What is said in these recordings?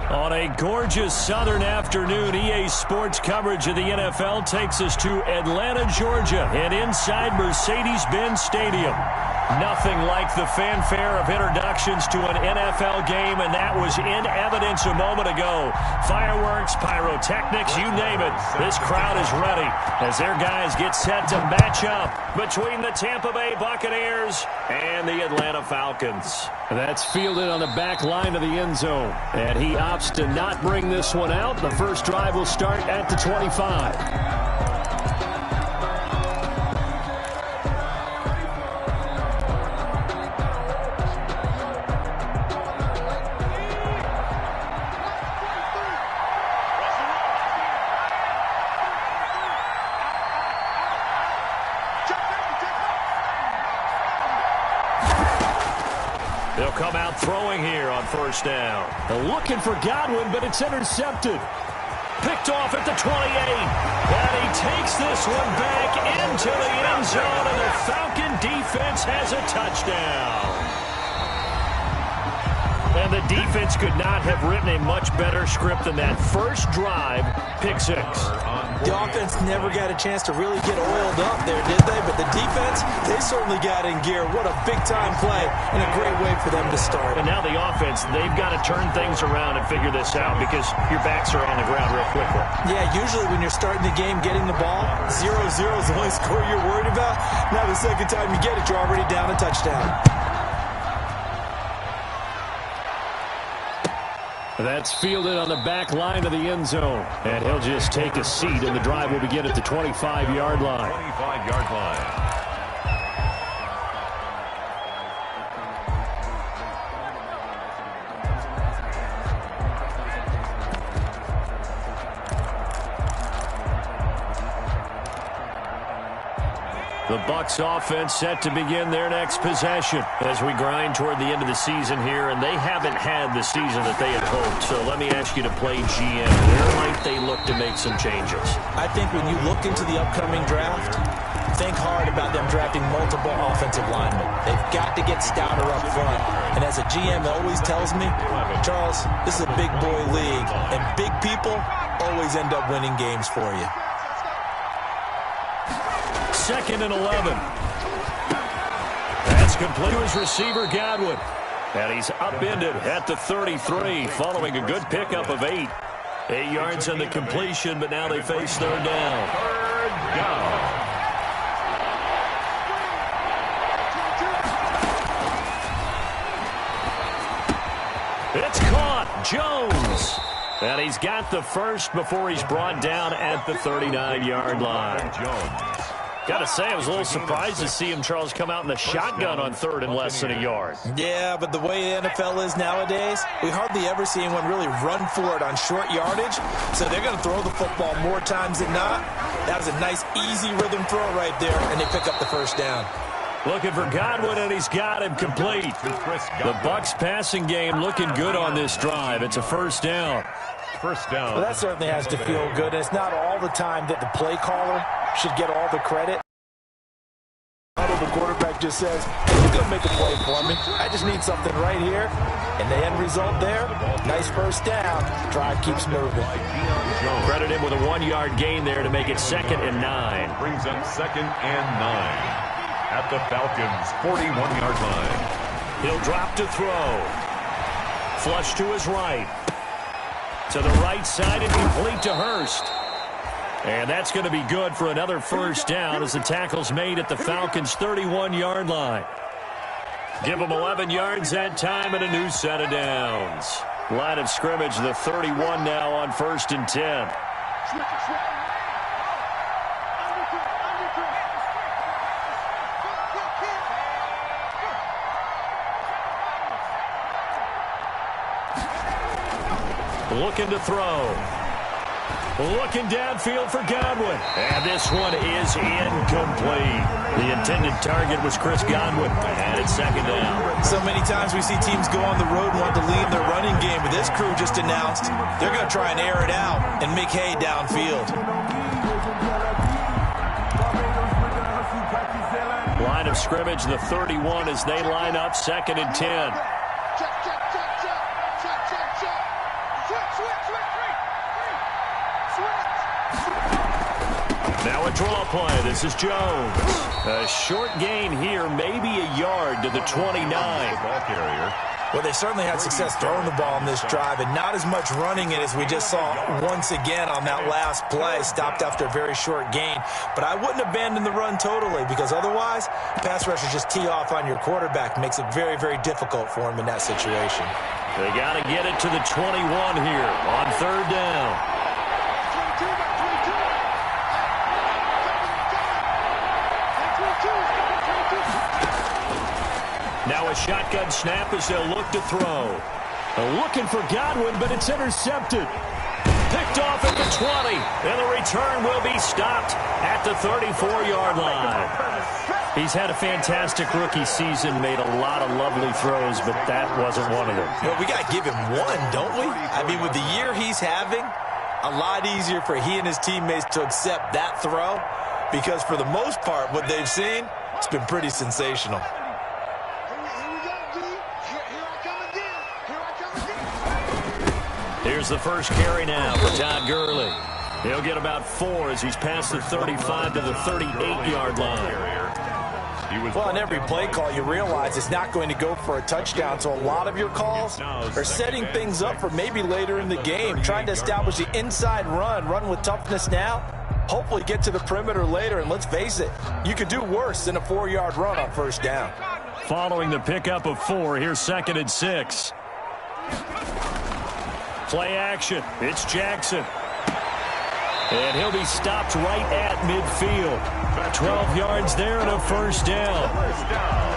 On a gorgeous southern afternoon, EA Sports coverage of the NFL takes us to Atlanta, Georgia, and inside Mercedes-Benz Stadium. Nothing like the fanfare of introductions to an NFL game, and that was in evidence a moment ago. Fireworks, pyrotechnics, you name it. This crowd is ready as their guys get set to match up between the Tampa Bay Buccaneers and the Atlanta Falcons. That's fielded on the back line of the end zone, and he opts to not bring this one out. The first drive will start at the 25. They'll come out throwing here on first down. They're looking for Godwin, but it's intercepted. Picked off at the 28. And he takes this one back into the end zone, and the Falcon defense has a touchdown. And the defense could not have written a much better script than that first drive, pick six. The offense never got a chance to really get oiled up there, did they? But the defense, they certainly got in gear. What a big-time play and a great way for them to start. And now the offense, they've got to turn things around and figure this out because your backs are on the ground real quickly. Yeah, usually when you're starting the game, getting the ball, 0-0 is the only score you're worried about. Now the second time you get it, you're already down a touchdown. That's fielded on the back line of the end zone. And he'll just take a seat, and the drive will begin at the 25-yard line. 25-yard line. The Bucs offense set to begin their next possession as we grind toward the end of the season here, and they haven't had the season that they had hoped. So let me ask you to play GM. Where might they look to make some changes? I think when you look into the upcoming draft, think hard about them drafting multiple offensive linemen. They've got to get stouter up front. And as a GM always tells me, Charles, this is a big boy league, and big people always end up winning games for you. 2nd and 11. That's complete to his receiver, Godwin. And he's upended at the 33 following a good pickup of 8. 8 yards on the completion, but now they face third down. Third down. It's caught. Jones. And he's got the first before he's brought down at the 39-yard line. Jones. Got to say, I was a little surprised to see him, Charles, come out in the shotgun on third and less than a yard. Yeah, but the way the NFL is nowadays, we hardly ever see anyone really run for it on short yardage. So they're going to throw the football more times than not. That was a nice, easy rhythm throw right there, and they pick up the first down. Looking for Godwin, and he's got him complete. The Bucs passing game looking good on this drive. It's a first down. First down. Well, that certainly has to feel good. It's not all the time that the play caller should get all the credit. The quarterback just says, you're going to make a play for me. I just need something right here. And the end result there, nice first down. Drive keeps moving. Credit him with a 1-yard gain there to make it 2nd and 9. Brings up 2nd and 9 at the Falcons' 41-yard line. He'll drop to throw. Flush to his right. To the right side and complete to Hurst. And that's going to be good for another first down as the tackle's made at the Falcons' 31-yard line. Give them 11 yards that time and a new set of downs. Line of scrimmage, the 31 now on 1st and 10. Looking to throw. Looking downfield for Godwin. And this one is incomplete. The intended target was Chris Godwin. And it's 2nd down. So many times we see teams go on the road and want to lead their running game. But this crew just announced they're going to try and air it out and make hay downfield. Line of scrimmage, the 31 as they line up 2nd and 10. Now a draw play. This is Jones. A short gain here, maybe a yard to the 29. Ball carrier. Well, they certainly had success throwing the ball on this drive, and not as much running it as we just saw once again on that last play. Stopped after a very short gain. But I wouldn't abandon the run totally, because otherwise, pass rushers just tee off on your quarterback. Makes it very, very difficult for him in that situation. They got to get it to the 21 here on third down. Now a shotgun snap as they'll look to throw. Looking for Godwin, but it's intercepted. Picked off at the 20, and the return will be stopped at the 34-yard line. He's had a fantastic rookie season, made a lot of lovely throws, but that wasn't one of them. Well, we got to give him one, don't we? I mean, with the year he's having, a lot easier for he and his teammates to accept that throw, because for the most part, what they've seen, it's been pretty sensational. Here's the first carry now for Todd Gurley. He'll get about 4 as he's past the 35 to the 38-yard line. Well, on every play call, you realize it's not going to go for a touchdown, so a lot of your calls are setting things up for maybe later in the game, trying to establish the inside run with toughness now, hopefully get to the perimeter later, and let's face it, you could do worse than a 4-yard run on first down. Following the pickup of 4, here's 2nd and 6. Play action. It's Jackson. And he'll be stopped right at midfield. 12 yards there and a first down.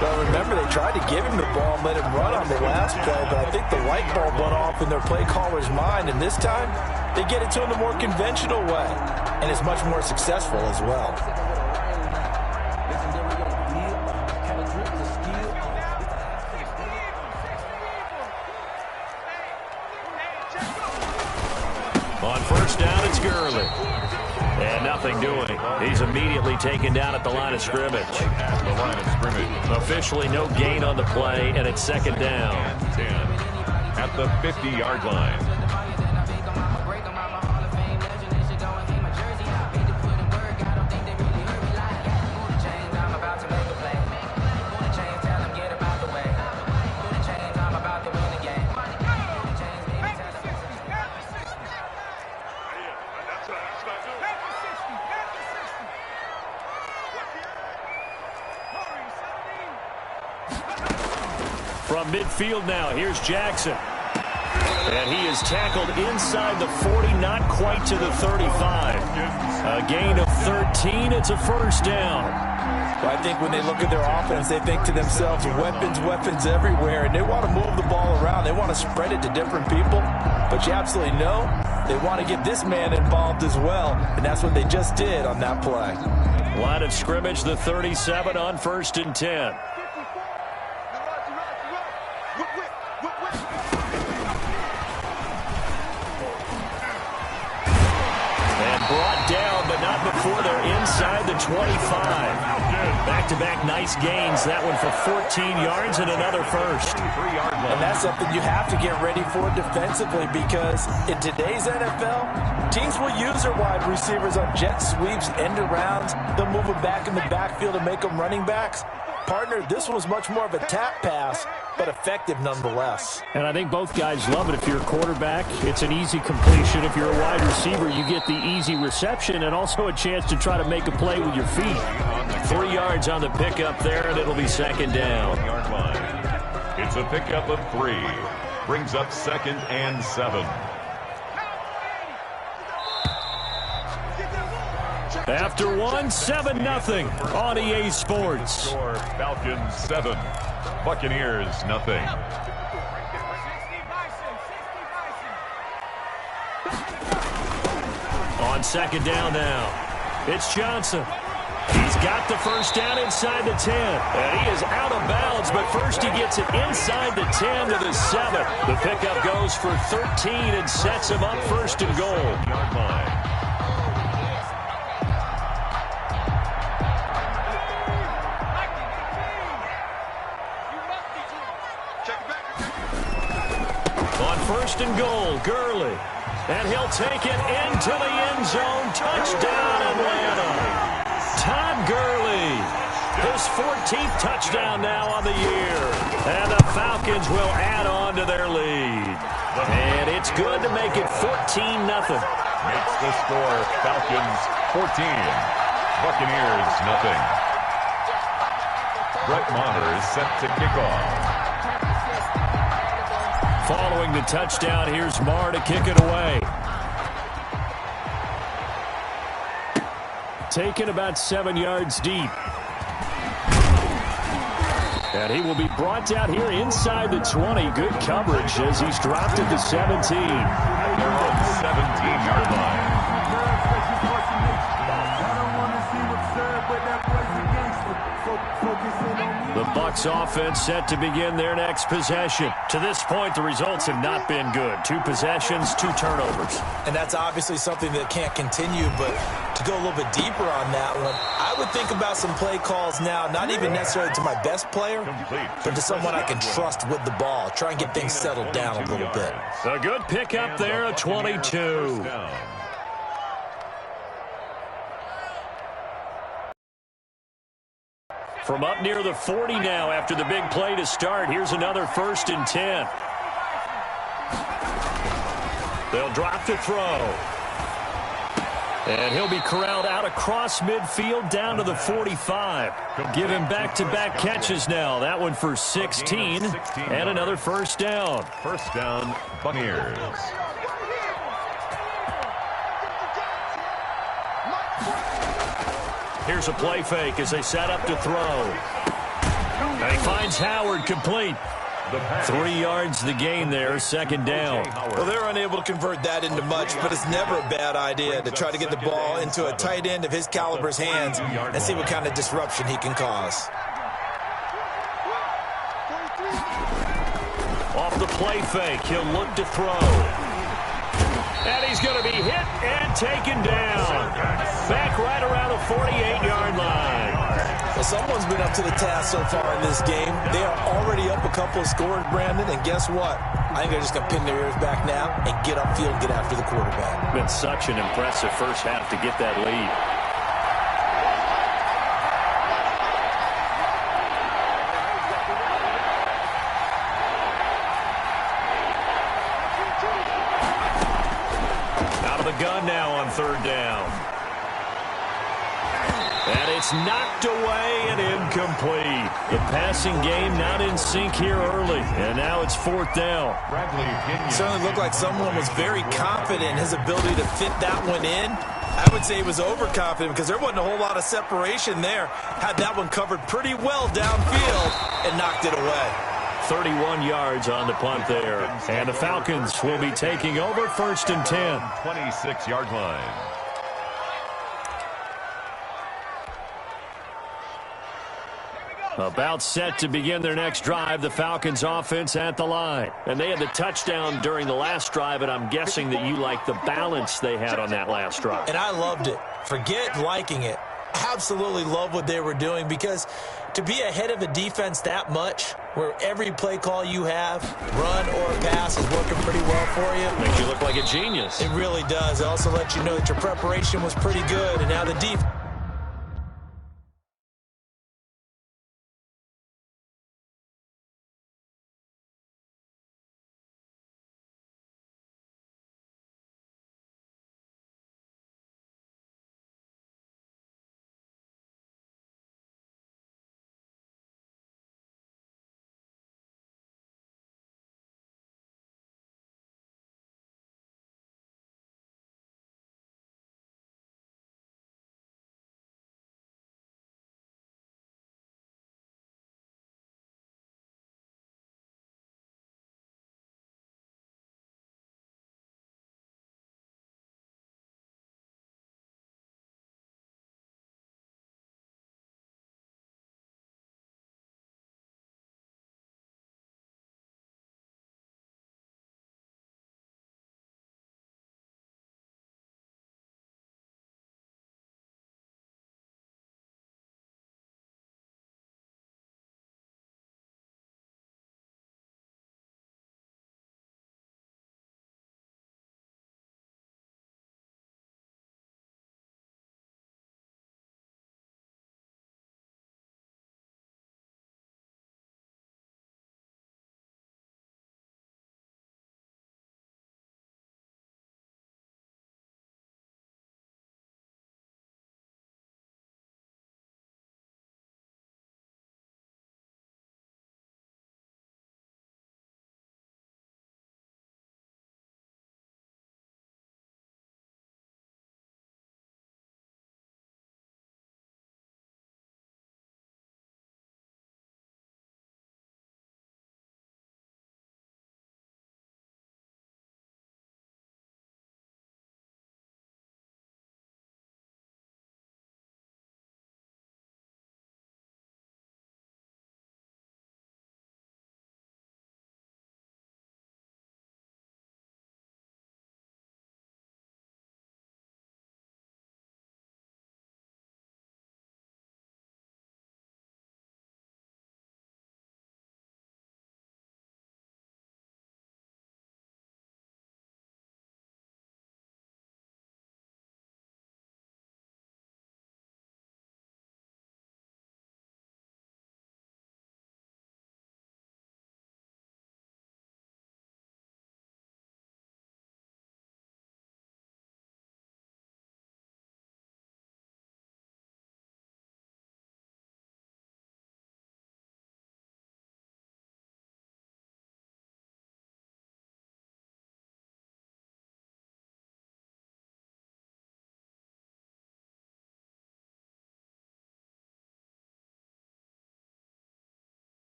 Well, remember, they tried to give him the ball and let him run on the last play, but I think the light bulb went off in their play caller's mind, and this time they get it to him the more conventional way, and it's much more successful as well. On first down, it's Gurley. And nothing doing. He's immediately taken down at the line of scrimmage. At the line of scrimmage. Officially no gain on the play, and it's 2nd down. 10 at the 50-yard line. From midfield now, here's Jackson. And he is tackled inside the 40, not quite to the 35. A gain of 13, it's a first down. Well, I think when they look at their offense, they think to themselves, weapons everywhere, and they want to move the ball around. They want to spread it to different people, but you absolutely know they want to get this man involved as well, and that's what they just did on that play. Line of scrimmage, the 37 on 1st and 10. Brought down, but not before they're inside the 25. Back-to-back nice gains. That one for 14 yards and another first. And that's something you have to get ready for defensively, because in today's NFL, teams will use their wide receivers on jet sweeps, end arounds. They'll move them back in the backfield and make them running backs. Partner, this one was much more of a tap pass, but effective nonetheless. And I think both guys love it. If you're a quarterback, it's an easy completion. If you're a wide receiver, you get the easy reception and also a chance to try to make a play with your feet. 3 yards on the pickup there, and it'll be 2nd down. It's a pickup of 3. Brings up 2nd and 7. After 1, 7-0 on EA Sports. Score, Falcons 7, Buccaneers 0. On 2nd down now, it's Johnson. He's got the first down inside the 10. And he is out of bounds, but first he gets it inside the 10 to the 7. The pickup goes for 13 and sets him up 1st and goal. On 1st and goal, Gurley. And he'll take it into the end zone. Touchdown, Atlanta. Todd Gurley, his 14th touchdown now on the year. And the Falcons will add on to their lead. And it's good to make it 14-0. Makes the score Falcons 14, Buccaneers nothing. Brett Maher is set to kick off. Following the touchdown, here's Maher to kick it away. Taken about 7 yards deep. And he will be brought down here inside the 20. Good coverage as he's dropped at the 17. They're on the 17-yard line. The Bucs offense set to begin their next possession. To this point, the results have not been good. 2 possessions, 2 turnovers. And that's obviously something that can't continue, but to go a little bit deeper on that one, I would think about some play calls now, not even necessarily to my best player, but to someone I can trust with the ball. Try and get things settled down a little bit. A good pickup there, a 22. From up near the 40 now after the big play to start. Here's another 1st and 10. They'll drop to throw. And he'll be corralled out across midfield down to the 45. Give him back-to-back catches now. That one for 16 and another 1st down. 1st down, Buccaneers. Here's a play fake as they set up to throw. And he finds Howard complete. 3 yards the gain there, 2nd down. Well, they're unable to convert that into much, but it's never a bad idea to try to get the ball into a tight end of his caliber's hands and see what kind of disruption he can cause. Off the play fake, he'll look to throw. And he's going to be hit and taken down. Back right around the 48-yard line. Well, someone's been up to the task so far in this game. They are already up a couple of scores, Brandon, and guess what? I think they're just going to pin their ears back now and get upfield and get after the quarterback. Been such an impressive first half to get that lead. Gun now on 3rd down. And it's knocked away and incomplete. The passing game not in sync here early. And now it's 4th down. It certainly looked like someone was very confident in his ability to fit that one in. I would say he was overconfident because there wasn't a whole lot of separation there. Had that one covered pretty well downfield and knocked it away. 31 yards on the punt there. And the Falcons will be taking over 1st and 10. 26-yard line. About set to begin their next drive, the Falcons offense at the line. And they had the touchdown during the last drive, and I'm guessing that you like the balance they had on that last drive. And I loved it. Forget liking it. Absolutely love what they were doing because to be ahead of a defense that much, where every play call you have, run or pass, is working pretty well for you. Makes you look like a genius. It really does. It also lets you know that your preparation was pretty good, and now the defense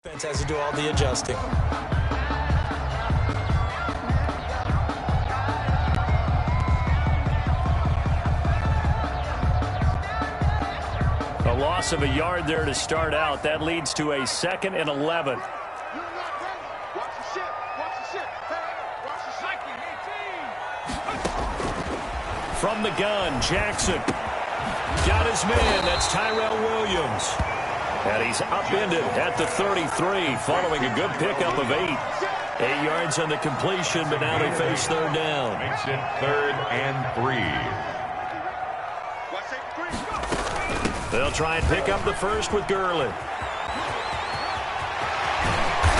Defense has to do all the adjusting. A loss of a yard there to start out. That leads to a 2nd and 11. From the gun, Jackson. Got his man. That's Tyrell Williams. And he's upended at the 33 following a good pickup of 8. 8 yards on the completion, but now they face third down. Makes it 3rd and 3. They'll try and pick up the first with Gurley.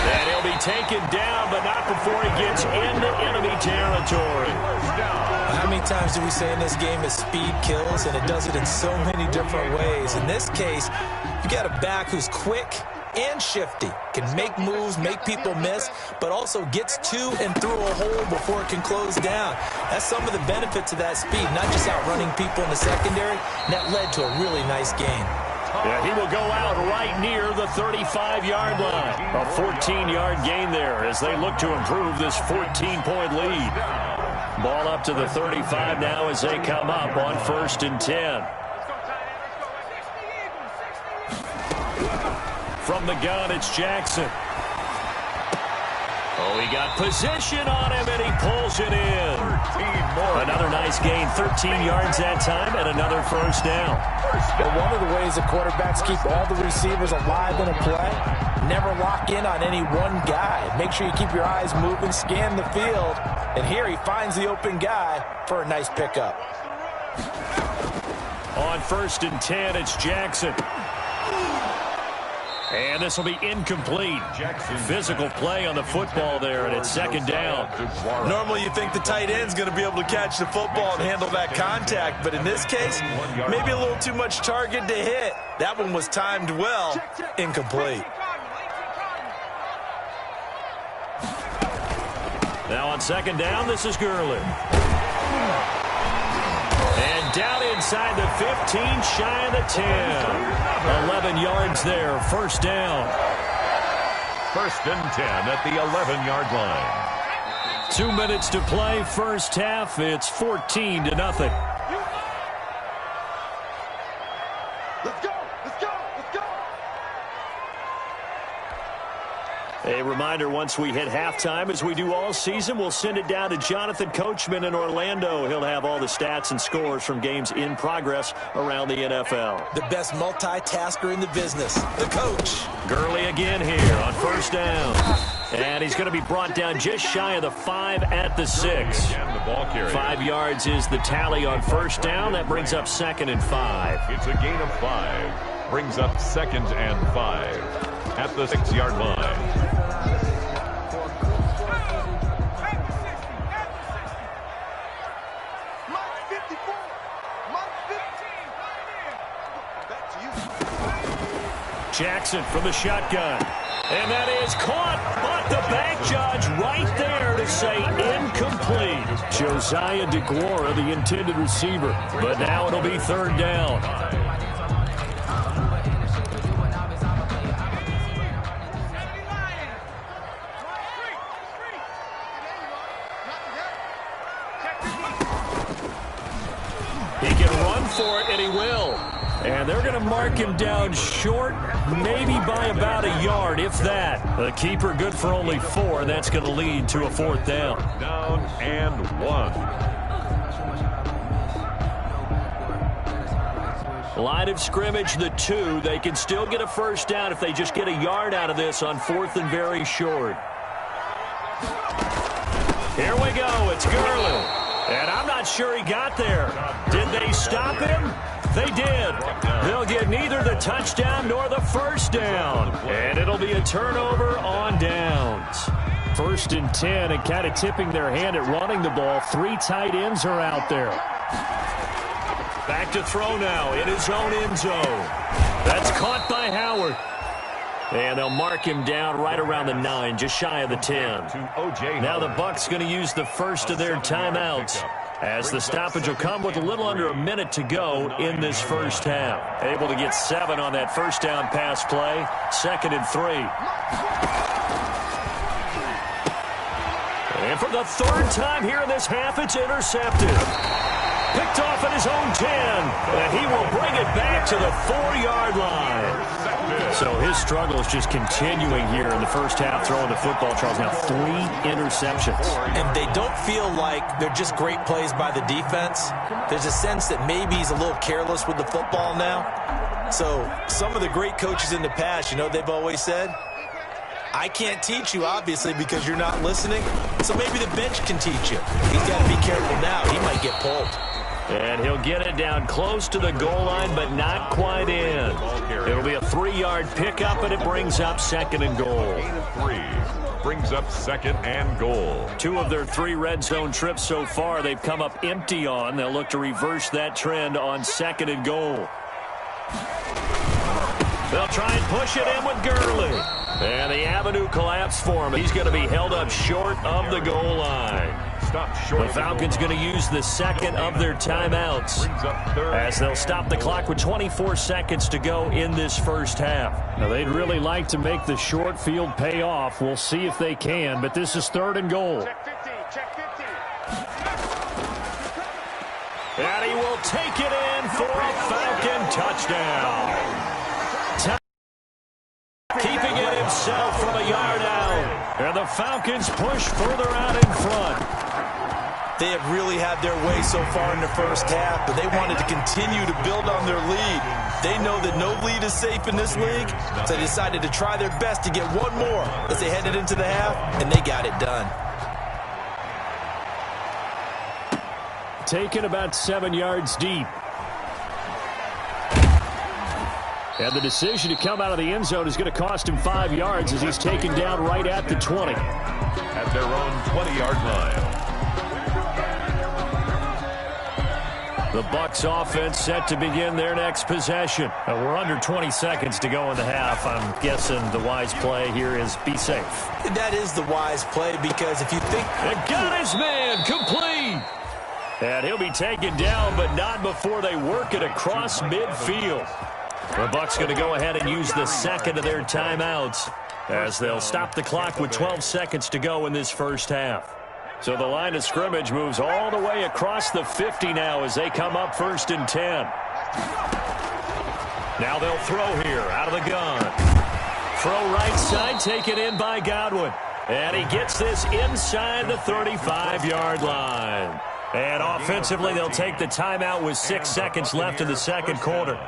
And he'll be taken down, but not before he gets into enemy territory. How many times do we say in this game that speed kills, and it does it in so many different ways? In this case, you got a back who's quick and shifty, can make moves, make people miss, but also gets to and through a hole before it can close down. That's some of the benefits of that speed, not just outrunning people in the secondary. And that led to a really nice gain. Yeah, he will go out right near the 35-yard line. A 14-yard gain there as they look to improve this 14-point lead. Ball up to the 35 now as they come up on 1st and 10. From the gun, it's Jackson. Oh, he got position on him, and he pulls it in. Another nice gain, 13 yards that time, and another first down. But one of the ways the quarterbacks keep all the receivers alive in a play, never lock in on any one guy. Make sure you keep your eyes moving, scan the field, and here he finds the open guy for a nice pickup. On 1st and 10, it's Jackson. And this will be incomplete. Physical play on the football there, and it's 2nd down. Normally you think the tight end's going to be able to catch the football and handle that contact, but in this case, maybe a little too much target to hit. That one was timed well, incomplete. Now on 2nd down, this is Gurley. And down inside the 15, shy of the 10. 11 yards there, 1st down. 1st and 10 at the 11-yard line. 2 minutes to play, first half. It's 14-0. Let's go! Let's go! Let's go! A reminder, once we hit halftime, as we do all season, we'll send it down to Jonathan Coachman in Orlando. He'll have all the stats and scores from games in progress around the NFL. The best multitasker in the business, the coach. Gurley again here on 1st down. And he's going to be brought down just shy of the 5 at the 6. 5 yards is the tally on 1st down. That brings up 2nd and 5. It's a gain of 5. Brings up 2nd and 5 at the 6-yard line. Jackson from the shotgun. And that is caught, but the back judge right there to say incomplete. Josiah DeGuara, the intended receiver. But now it'll be 3rd down. He can run for it, and he will. And they're going to mark him down short, maybe by about a yard, if that. The keeper good for only 4, and that's going to lead to a 4th down. Down and 1. Line of scrimmage, the 2. They can still get a first down if they just get a yard out of this on 4th and very short. Here we go. It's Gurley. And I'm not sure he got there. Did they stop him? They did. They'll get neither the touchdown nor the first down. And it'll be a turnover on downs. 1st and 10, and kind of tipping their hand at running the ball. 3 tight ends are out there. Back to throw now in his own end zone. That's caught by Howard. And they'll mark him down right around the 9, just shy of the 10. Now the Bucs going to use the first of their timeouts. As the stoppage will come with a little under a minute to go in this first half. Able to get 7 on that first down pass play. 2nd and 3. And for the 3rd time here in this half, it's intercepted. Picked off at his own 10. And he will bring it back to the 4-yard line. So his struggle is just continuing here in the first half, throwing the football, Charles. Now 3 interceptions. And they don't feel like they're just great plays by the defense. There's a sense that maybe he's a little careless with the football now. So some of the great coaches in the past, you know, they've always said, I can't teach you, obviously, because you're not listening. So maybe the bench can teach you. He's got to be careful now. He might get pulled. And he'll get it down close to the goal line, but not quite in. It'll be a 3-yard pickup, and it brings up 2nd and goal. 3 brings up 2nd and goal. 2 of their 3 red zone trips so far, they've come up empty on. They'll look to reverse that trend on 2nd and goal. They'll try and push it in with Gurley. And the avenue collapsed for him. He's going to be held up short of the goal line. The Falcons going to use the 2nd of their timeouts as they'll stop the clock with 24 seconds to go in this first half. Now, they'd really like to make the short field pay off. We'll see if they can, but this is 3rd and goal. And he will take it in for a Falcon touchdown. Keeping it himself from a yard out. And the Falcons push further out in front. They have really had their way so far in the first half, but they wanted to continue to build on their lead. They know that no lead is safe in this league, so they decided to try their best to get one more as they headed into the half, and they got it done. Taken about 7 yards deep. And the decision to come out of the end zone is going to cost him 5 yards as he's taken down right at the 20. At their own 20-yard line. The Bucs offense set to begin their next possession. We're under 20 seconds to go in the half. I'm guessing the wise play here is be safe. That is the wise play because if you think... They got his man complete. And he'll be taken down, but not before they work it across midfield. The Bucs going to go ahead and use the 2nd of their timeouts as they'll stop the clock with 12 seconds to go in this first half. So the line of scrimmage moves all the way across the 50 now as they come up 1st and 10. Now they'll throw here out of the gun. Throw right side, taken in by Godwin. And he gets this inside the 35-yard line. And offensively, they'll take the timeout with 6 seconds left in the second quarter.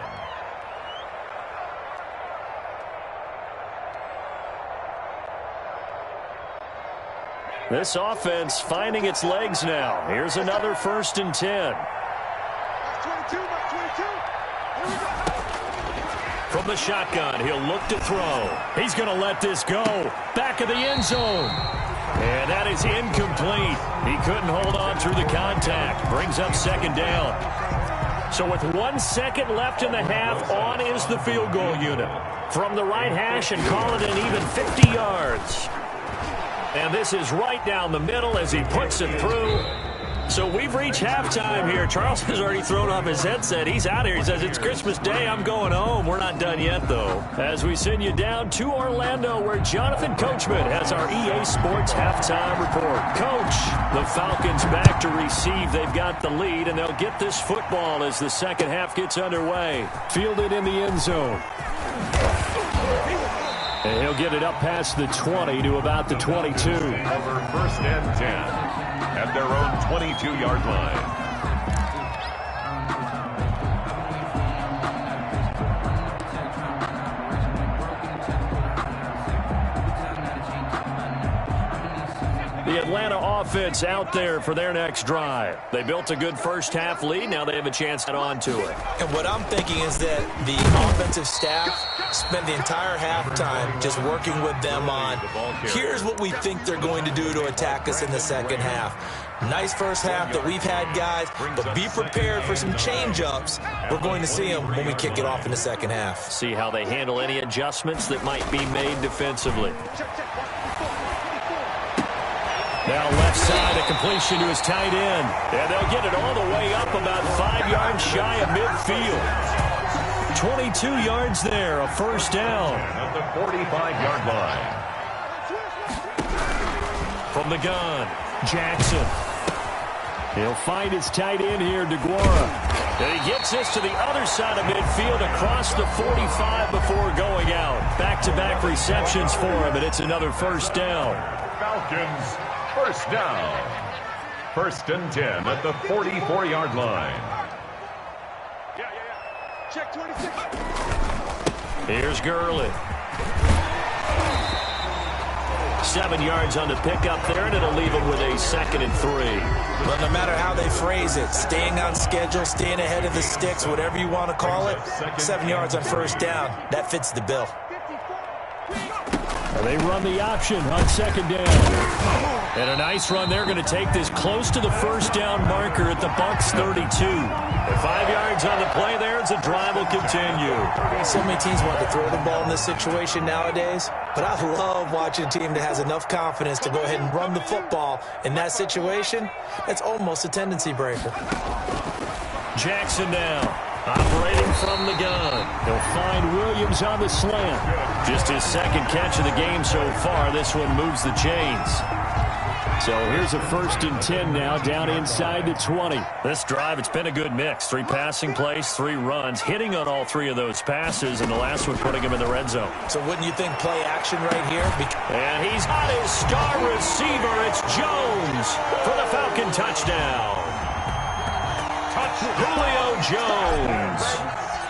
This offense finding its legs now. Here's another 1st and 10. From the shotgun, he'll look to throw. He's going to let this go. Back of the end zone. And that is incomplete. He couldn't hold on through the contact. Brings up 2nd down. So with 1 second left in the half, on is the field goal unit. From the right hash and call it an even 50 yards. And this is right down the middle as he puts it through. So we've reached halftime here. Charles has already thrown off his headset. He's out here. He says, it's Christmas Day. I'm going home. We're not done yet, though. As we send you down to Orlando, where Jonathan Coachman has our EA Sports halftime report. Coach, the Falcons back to receive. They've got the lead, and they'll get this football as the second half gets underway. Fielded in the end zone. And he'll get it up past the 20 to about the 22. Over 1st and 10 at their own 22-yard line. The Atlanta offense out there for their next drive. They built a good first half lead. Now they have a chance to get on to it. And what I'm thinking is that the offensive staff spent the entire halftime just working with them on, here's what we think they're going to do to attack us in the second half. Nice first half that we've had, guys, but be prepared for some change-ups. We're going to see them when we kick it off in the second half. See how they handle any adjustments that might be made defensively. Now left side, a completion to his tight end. And they'll get it all the way up about 5 yards shy of midfield. 22 yards there, a first down. At the 45-yard line. From the gun, Jackson. He'll find his tight end here, DeGuara. And he gets this to the other side of midfield across the 45 before going out. Back-to-back receptions for him, and it's another first down. Falcons, first down. 1st and 10 at the 44-yard line. Check 26. Here's Gurley. 7 yards on the pickup there, and it'll leave him with a 2nd and 3. But no matter how they phrase it, staying on schedule, staying ahead of the sticks, whatever you want to call it, 7 yards on first down, that fits the bill. And they run the option on 2nd down. And a nice run. They're going to take this close to the first down marker at the Bucs 32. And 5 yards on the play there as the drive will continue. So many teams want to throw the ball in this situation nowadays, but I love watching a team that has enough confidence to go ahead and run the football in that situation. That's almost a tendency breaker. Jackson now, operating from the gun. He'll find Williams on the slant. Just his 2nd catch of the game so far. This one moves the chains. So here's a 1st and 10 now, down inside the 20. This drive, it's been a good mix. 3 passing plays, 3 runs, hitting on all 3 of those passes, and the last one putting him in the red zone. So wouldn't you think play action right here? And he's got his star receiver. It's Jones for the Falcon touchdown. Julio Jones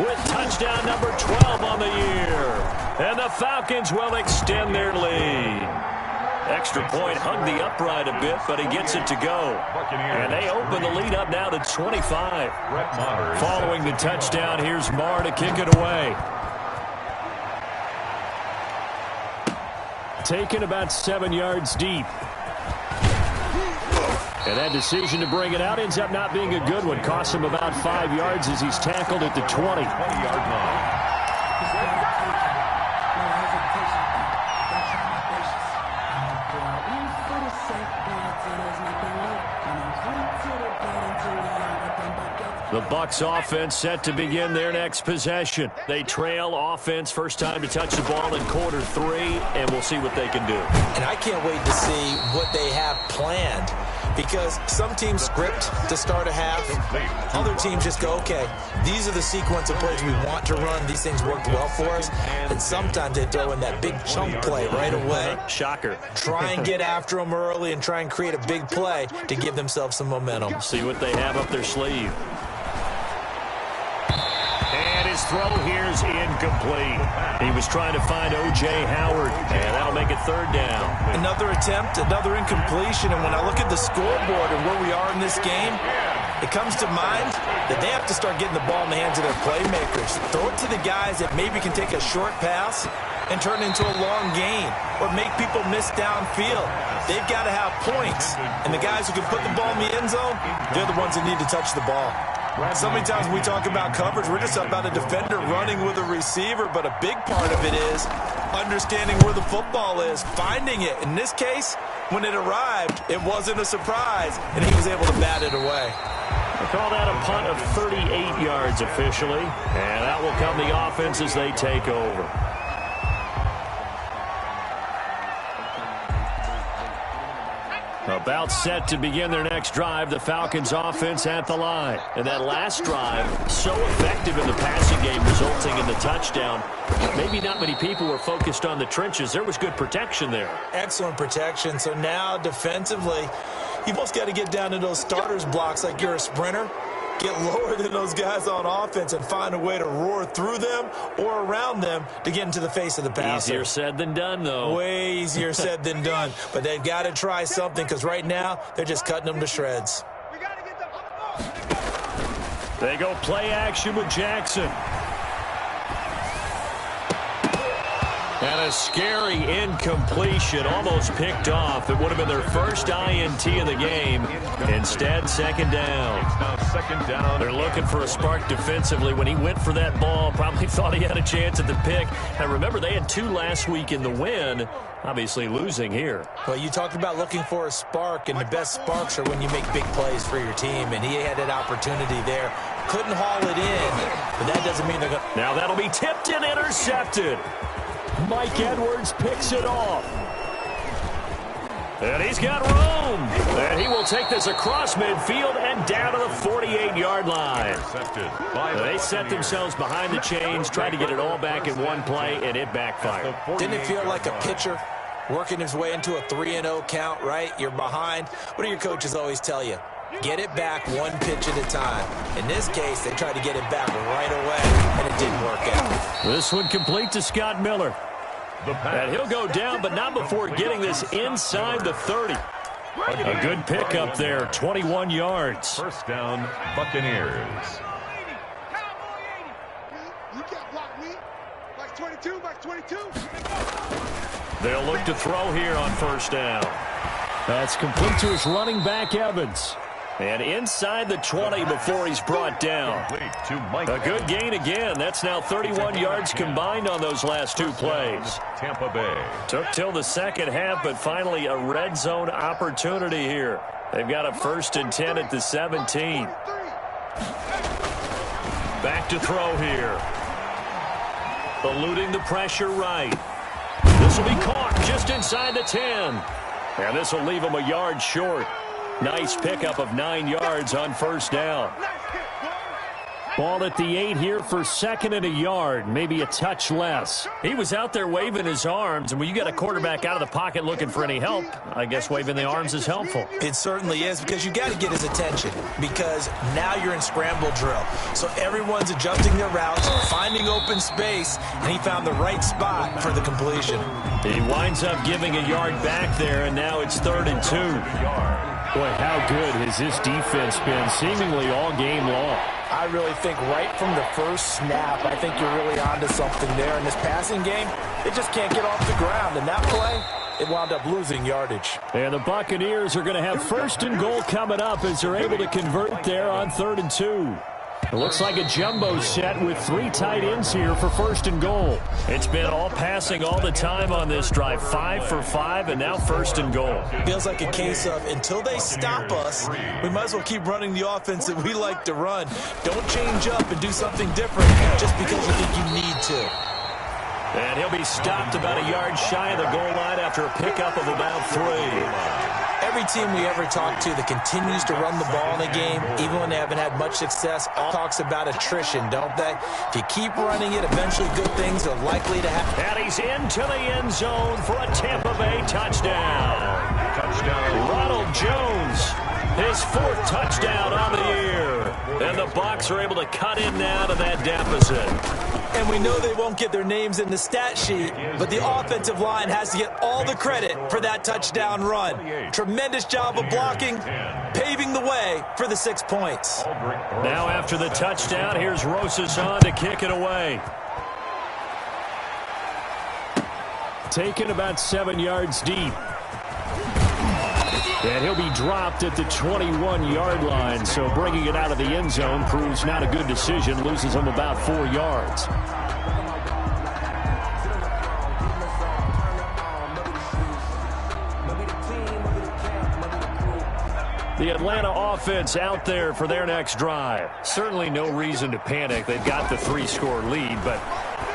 with touchdown number 12 on the year. And the Falcons will extend their lead. Extra point hugged the upright a bit, but he gets it to go. And they open the lead up now to 25. Following the touchdown, here's Marr to kick it away. Taken about 7 yards deep. And that decision to bring it out ends up not being a good one. Costs him about 5 yards as he's tackled at the 20. 20-yard line. The Bucs offense set to begin their next possession. They trail offense, first time to touch the ball in quarter 3, and we'll see what they can do. And I can't wait to see what they have planned, because some teams script to start a half. Other teams just go, okay, these are the sequence of plays we want to run. These things worked well for us. And sometimes they throw in that big chunk play right away. Shocker. Try and get after them early and try and create a big play to give themselves some momentum. See what they have up their sleeve. His throw here's incomplete. He was trying to find O.J. Howard, and that'll make it 3rd down. Another attempt, another incompletion, and when I look at the scoreboard and where we are in this game, it comes to mind that they have to start getting the ball in the hands of their playmakers. Throw it to the guys that maybe can take a short pass and turn it into a long gain or make people miss downfield. They've got to have points, and the guys who can put the ball in the end zone, they're the ones that need to touch the ball. So many times when we talk about coverage, we're just about a defender running with a receiver, but a big part of it is understanding where the football is, finding it. In this case, when it arrived, it wasn't a surprise, and he was able to bat it away. They call that a punt of 38 yards officially, and that will come the offense as they take over. About set to begin their next drive, the Falcons offense at the line. And that last drive, so effective in the passing game, resulting in the touchdown. Maybe not many people were focused on the trenches. There was good protection there. Excellent protection. So now defensively, you've almost got to get down to those starters blocks like you're a sprinter. Get lower than those guys on offense and find a way to roar through them or around them to get into the face of the passer. Easier said than done, though. Way easier said than done. But they've got to try something, because right now they're just cutting them to shreds. They go play action with Jackson. And a scary incompletion, almost picked off. It would have been their first INT of the game. Instead, second down. It's now second down. They're looking for a spark defensively. When he went for that ball, probably thought he had a chance at the pick. And remember, they had 2 last week in the win. Obviously losing here. Well, you talked about looking for a spark, and the best sparks are when you make big plays for your team, and he had an opportunity there. Couldn't haul it in, but that doesn't mean they're going to... Now that'll be tipped and intercepted. Mike Edwards picks it off. And he's got room. And he will take this across midfield and down to the 48-yard line. They set themselves behind the chains, tried to get it all back in one play, and it backfired. Didn't it feel like a pitcher working his way into a 3-0 count, right? You're behind. What do your coaches always tell you? Get it back one pitch at a time. In this case, they tried to get it back right away, and it didn't work out. This one complete to Scott Miller. And he'll go down, but not before getting this inside the 30. A good pickup there, 21 yards. First down, Buccaneers. You can't block me. Max 22, Max 22. They'll look to throw here on first down. That's complete to his running back, Evans. And inside the 20 before he's brought down. A good gain again. That's now 31 yards combined on those last 2 plays. Tampa Bay. Took till the second half, but finally a red zone opportunity here. They've got a 1st and 10 at the 17. Back to throw here. Eluding the pressure right. This will be caught just inside the 10. And this will leave him a yard short. Nice pickup of 9 yards on first down. Ball at the 8 here for 2nd and a yard, maybe a touch less. He was out there waving his arms, and when you got a quarterback out of the pocket looking for any help, I guess waving the arms is helpful. It certainly is, because you got to get his attention, because now you're in scramble drill. So everyone's adjusting their routes, finding open space, and he found the right spot for the completion. He winds up giving a yard back there, and now it's 3rd and 2. Boy, how good has this defense been seemingly all game long? I really think right from the first snap, I think you're really onto something there. In this passing game, they just can't get off the ground. And that play, it wound up losing yardage. And the Buccaneers are going to have 1st and goal coming up as they're able to convert there on 3rd and 2. It looks like a jumbo set with 3 tight ends here for 1st and goal. It's been all passing all the time on this drive. 5 for 5, and now 1st and goal. Feels like a case of until they stop us, we might as well keep running the offense that we like to run. Don't change up and do something different just because you think you need to. And he'll be stopped about a yard shy of the goal line after a pickup of about 3. Every team we ever talk to that continues to run the ball in a game, even when they haven't had much success, all talks about attrition, don't they? If you keep running it, eventually good things are likely to happen. And he's into the end zone for a Tampa Bay touchdown. Ronald Jones, his 4th touchdown on the year. And the Bucs are able to cut in now to that deficit. And we know they won't get their names in the stat sheet, but the offensive line has to get all the credit for that touchdown run. Tremendous job of blocking, paving the way for the 6 points. Now after the touchdown, here's Rosas on to kick it away. Taken about 7 yards deep. And he'll be dropped at the 21-yard line, so bringing it out of the end zone proves not a good decision, loses him about 4 yards. The Atlanta offense out there for their next drive. Certainly no reason to panic. They've got the 3-score lead, but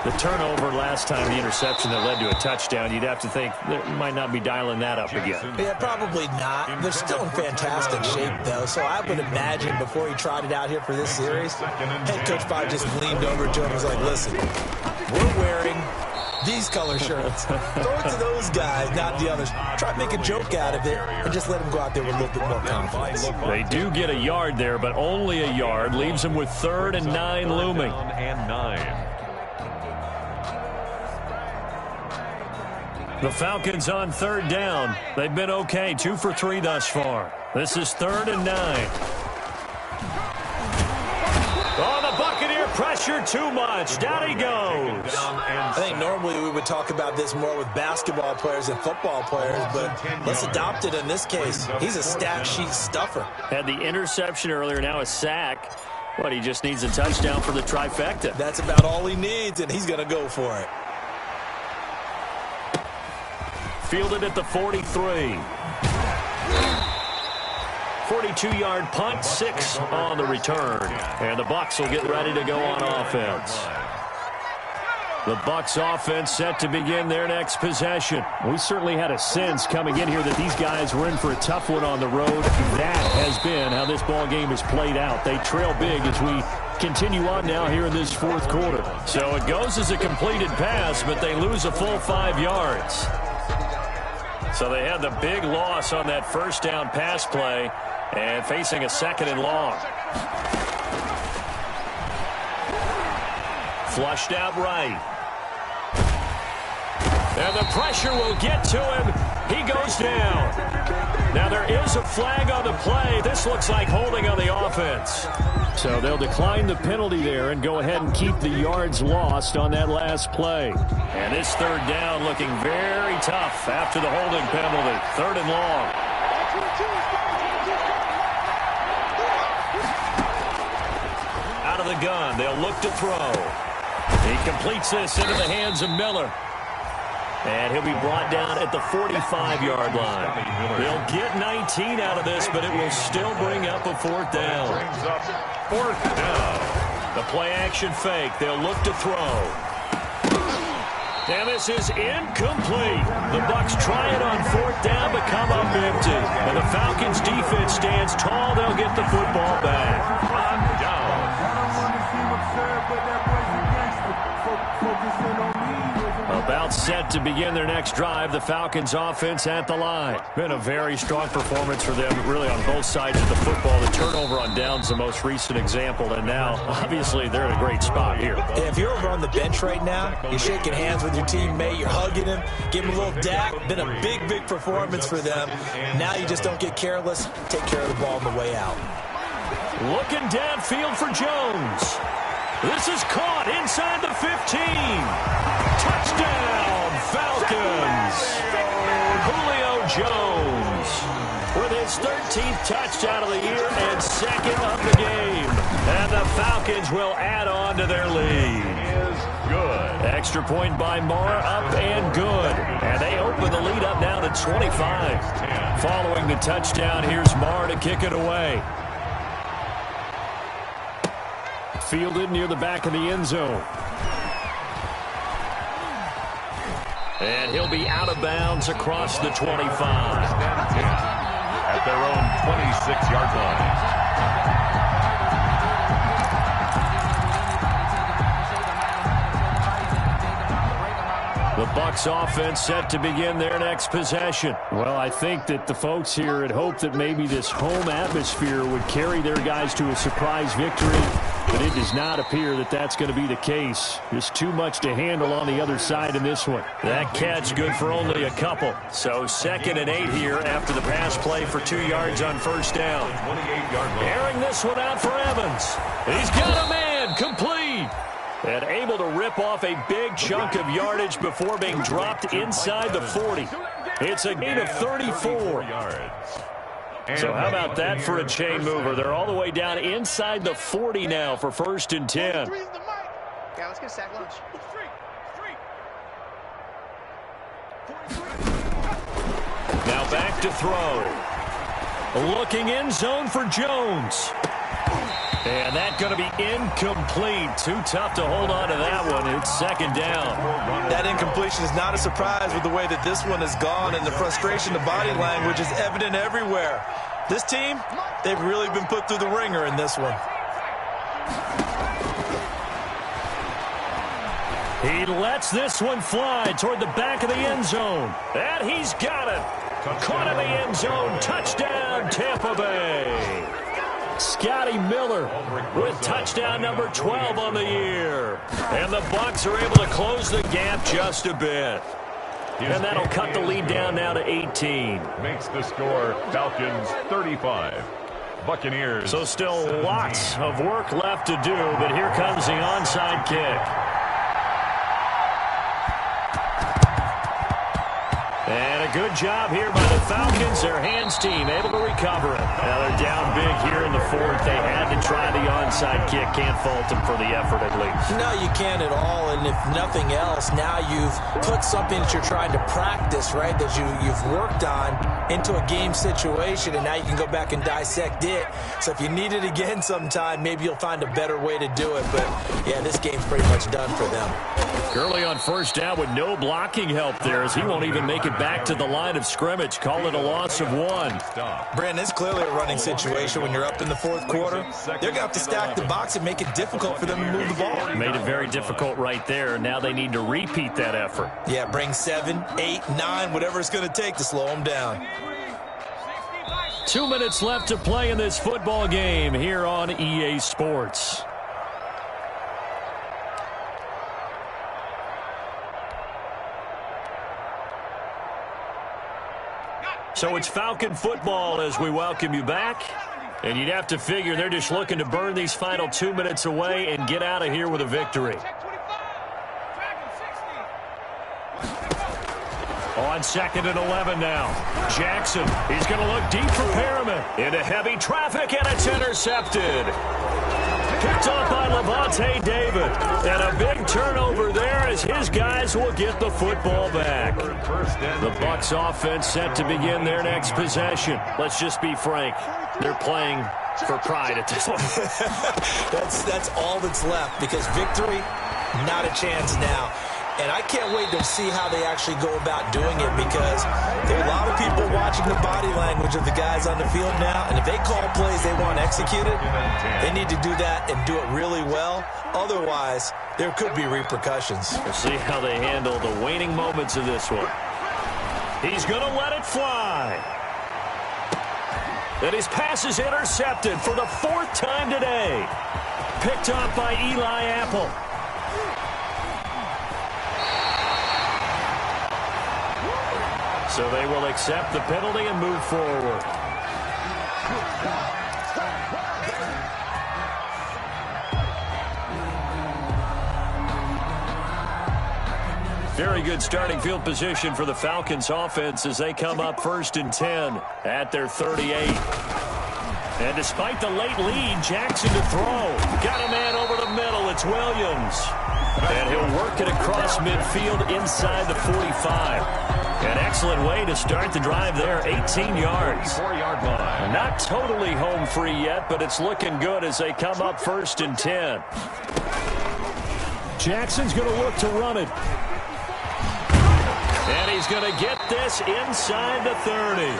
the turnover last time, the interception that led to a touchdown, you'd have to think they might not be dialing that up again. Yeah, probably not. They're still in fantastic shape, though, so I would imagine before he tried it out here for this series, head coach probably just leaned over to him and was like, listen, we're wearing these color shirts. Throw it to those guys, not the others. Try to make a joke out of it and just let them go out there with a little bit more confidence. They do get a yard there, but only a yard. Leaves them with 3rd and 9 looming. The Falcons on 3rd down. They've been okay, 2 for 3 thus far. This is 3rd and 9. Oh, the Buccaneer pressure. pressure too much. Down he goes. I think normally we would talk about this more with basketball players and football players, but let's adopt it in this case. He's a stat sheet stuffer. Had the interception earlier, now a sack. But he just needs a touchdown for the trifecta. That's about all he needs, and he's going to go for it. Fielded at the 43. 42-yard punt, 6 on the return. And the Bucs will get ready to go on offense. The Bucs offense set to begin their next possession. We certainly had a sense coming in here that these guys were in for a tough one on the road. That has been how this ball game has played out. They trail big as we continue on now here in this fourth quarter. So it goes as a completed pass, but they lose a full 5 yards. So they had the big loss on that first down pass play and facing a 2nd and long. Flushed out right. And the pressure will get to him. He goes down. Now there is a flag on the play. This looks like holding on the offense. So they'll decline the penalty there and go ahead and keep the yards lost on that last play. And this 3rd down looking very tough after the holding penalty. 3rd and long. Out of the gun. They'll look to throw. He completes this into the hands of Miller. And he'll be brought down at the 45-yard line. They'll get 19 out of this, but it will still bring up a 4th down. 4th down. The play-action fake. They'll look to throw. And this is incomplete. The Bucs try it on 4th down, but come up empty. And the Falcons' defense stands tall. They'll get the football back. Down. About set to begin their next drive. The Falcons offense at the line. Been a very strong performance for them, really, on both sides of the football. The turnover on downs, the most recent example. And now, obviously, they're in a great spot here. Yeah, if you're over on the bench right now, you're shaking hands with your teammate, you're hugging him, give him a little dap. Been a big, big performance for them. Now you just don't get careless. Take care of the ball on the way out. Looking downfield for Jones. This is caught inside the 15. Touchdown, Falcons. Julio Jones with his 13th touchdown of the year and 2nd of the game. And the Falcons will add on to their lead. Is good. Extra point by Mara, up and good. And they open the lead up now to 25. Following the touchdown, here's Mara to kick it away. Fielded near the back of the end zone. And he'll be out of bounds across the 25. At their own 26-yard line. The Bucs offense set to begin their next possession. Well, I think that the folks here had hoped that maybe this home atmosphere would carry their guys to a surprise victory, but it does not appear that that's going to be the case. There's too much to handle on the other side in this one. That catch good for only a couple. So 2nd and 8 here after the pass play for 2 yards on 1st down. 28-yard line. Airing this one out for Evans. He's got a man, complete. And able to rip off a big chunk of yardage before being dropped inside the 40. It's a gain of 34 yards. So how about that for a chain mover? They're all the way down inside the 40 now for 1st and 10. Yeah, let's get a sack lunch. Now back to throw. Looking in zone for Jones. And that's going to be incomplete. Too tough to hold on to that one. It's 2nd down. That incompletion is not a surprise with the way that this one has gone, and the frustration, the body language is evident everywhere. This team, they've really been put through the ringer in this one. He lets this one fly toward the back of the end zone. And he's got it. Caught in the end zone. Touchdown, Tampa Bay. Scotty Miller with touchdown number 12 on the year. And the Bucs are able to close the gap just a bit. And that'll cut the lead down now to 18. Makes the score Falcons 35. Buccaneers. So still lots of work left to do, but here comes the onside kick. And a good job here by the Falcons. Their hands team able to recover it. Now they're down big here in the fourth. They had to try the onside kick. Can't fault them for the effort at least. No, you can't at all. And if nothing else, now you've put something that you're trying to practice, right, that you've worked on into a game situation, and now you can go back and dissect it. So if you need it again sometime, maybe you'll find a better way to do it. But, yeah, this game's pretty much done for them. Gurley on first down with no blocking help there as he won't even make it back to the line of scrimmage. Call it a loss of 1. Brandon, it's clearly a running situation when you're up in the fourth quarter. They're going to have to stack the box and make it difficult for them to move the ball. Made it very difficult right there. Now they need to repeat that effort. Yeah, bring 7, 8, 9, whatever it's going to take to slow them down. 2 minutes left to play in this football game here on EA Sports. So it's Falcon football as we welcome you back. And you'd have to figure they're just looking to burn these final 2 minutes away and get out of here with a victory. On 2nd and 11 now. Jackson, he's going to look deep for Perriman. Into heavy traffic, and it's intercepted. Picked up by Levante David. And a big turnover there as his guys will get the football back. The Bucs offense set to begin their next possession. Let's just be frank. They're playing for pride at this point. That's all that's left, because victory, not a chance now. And I can't wait to see how they actually go about doing it, because there are a lot of people watching the body language of the guys on the field now. And if they call plays they want executed, they need to do that and do it really well. Otherwise, there could be repercussions. We'll see how they handle the waning moments of this one. He's going to let it fly. And his pass is intercepted for the 4th time today. Picked up by Eli Apple. So they will accept the penalty and move forward. Very good starting field position for the Falcons offense as they come up 1st and 10 at their 38. And despite the late lead, Jackson to throw. Got a man over the middle. It's Williams. And he'll work it across midfield inside the 45. An excellent way to start the drive there, 18 yards. Not totally home free yet, but it's looking good as they come up 1st and 10. Jackson's going to look to run it. And he's going to get this inside the 30.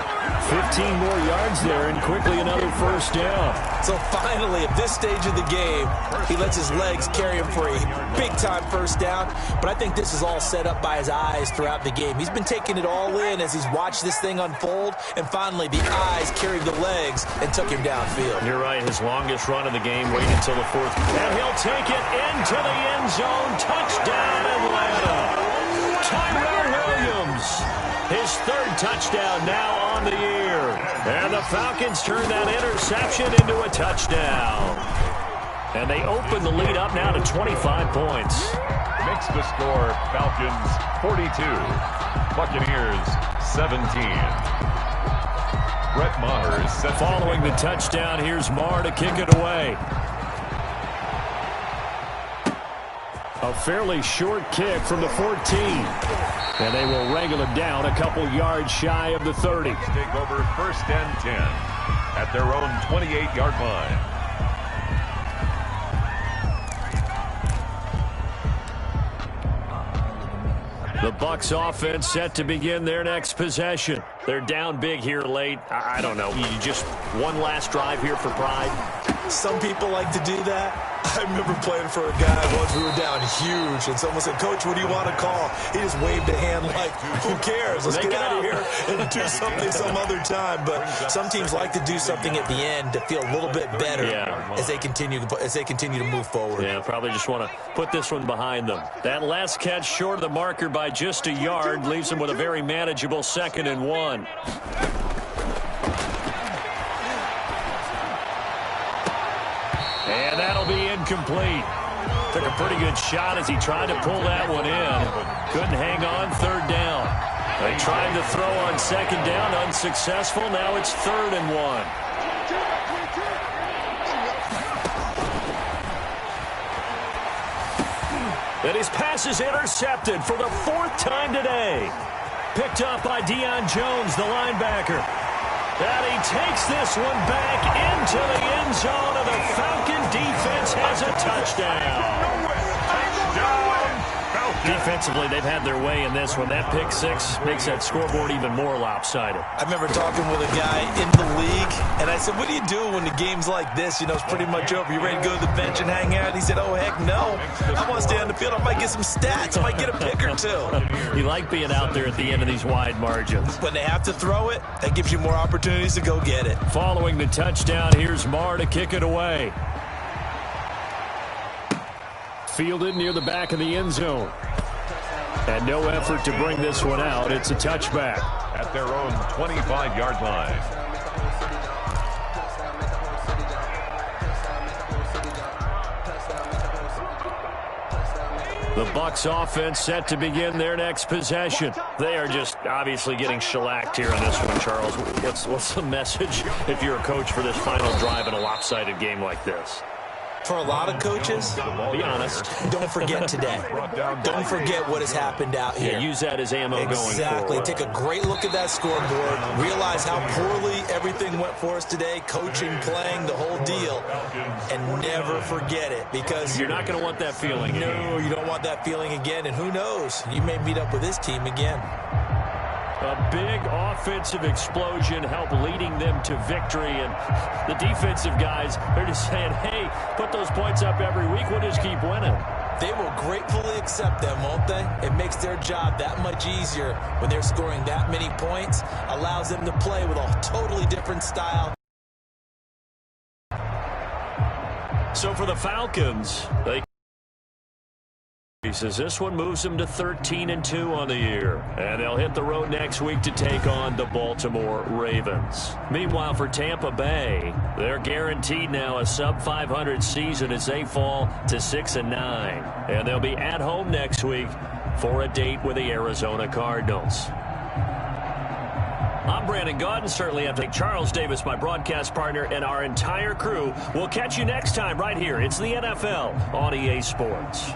15 more yards there and quickly another 1st down. So finally, at this stage of the game, he lets his legs carry him for a big-time 1st down. But I think this is all set up by his eyes throughout the game. He's been taking it all in as he's watched this thing unfold. And finally, the eyes carried the legs and took him downfield. You're right. His longest run of the game waited until the 4th. And he'll take it into the end zone. Touchdown, Atlanta. Tyrell Williams, his 3rd touchdown now on the year. And the Falcons turn that interception into a touchdown. And they open the lead up now to 25 points. Makes the score Falcons 42, Buccaneers 17. Brett Maher is set. Following the touchdown, here's Maher to kick it away. A fairly short kick from the 14. And they will wrangle it down a couple yards shy of the 30. Take over 1st and 10 at their own 28-yard line. The Bucs offense set to begin their next possession. They're down big here late. I don't know. You just one last drive here for pride. Some people like to do that. I remember playing for a guy once. We were down huge, and someone said, "Coach, what do you want to call?" He just waved a hand like, "Who cares? Let's get out of here and do something some other time." But some teams like to do something at the end to feel a little bit better as they continue to move forward. Yeah, probably just want to put this one behind them. That last catch short of the marker by just a yard leaves them with a very manageable 2nd and 1. incomplete. Took a pretty good shot as he tried to pull that one in. Couldn't hang on, third down. They tried to throw on second down, unsuccessful. Now it's 3rd and 1. And his pass is intercepted for the 4th time today. Picked up by Deion Jones, the linebacker. And he takes this one back into the end zone, and the Falcon defense has a touchdown. Defensively, they've had their way in this one. That pick six makes that scoreboard even more lopsided. I remember talking with a guy in the league, and I said, what do you do when the game's like this? You know, it's pretty much over. You ready to go to the bench and hang out? He said, oh, heck no. I want to stay on the field. I might get some stats. I might get a pick or two. You like being out there at the end of these wide margins. When they have to throw it, that gives you more opportunities to go get it. Following the touchdown, here's Marr to kick it away. Fielded near the back of the end zone. And no effort to bring this one out. It's a touchback. At their own 25-yard line. The Bucs offense set to begin their next possession. They are just obviously getting shellacked here in this one, Charles. What's the message if you're a coach for this final drive in a lopsided game like this? For a lot of coaches, be honest, don't forget today. Don't forget what has happened out here. Yeah, use that as ammo going forward. Exactly. Take a great look at that scoreboard. Realize how poorly everything went for us today. Coaching, playing, the whole deal. And never forget it, because you're not going to want that feeling again. No, you don't want that feeling again. And who knows? You may meet up with this team again. A big offensive explosion helped leading them to victory. And the defensive guys, they're just saying, hey, put those points up every week. We'll just keep winning. They will gratefully accept them, won't they? It makes their job that much easier when they're scoring that many points. Allows them to play with a totally different style. So for the Falcons, as this one moves them to 13-2 on the year. And they'll hit the road next week to take on the Baltimore Ravens. Meanwhile, for Tampa Bay, they're guaranteed now a sub-500 season as they fall to 6-9. And they'll be at home next week for a date with the Arizona Cardinals. I'm Brandon Gaudin. Certainly have to thank Charles Davis, my broadcast partner, and our entire crew. We'll catch you next time right here. It's the NFL on EA Sports.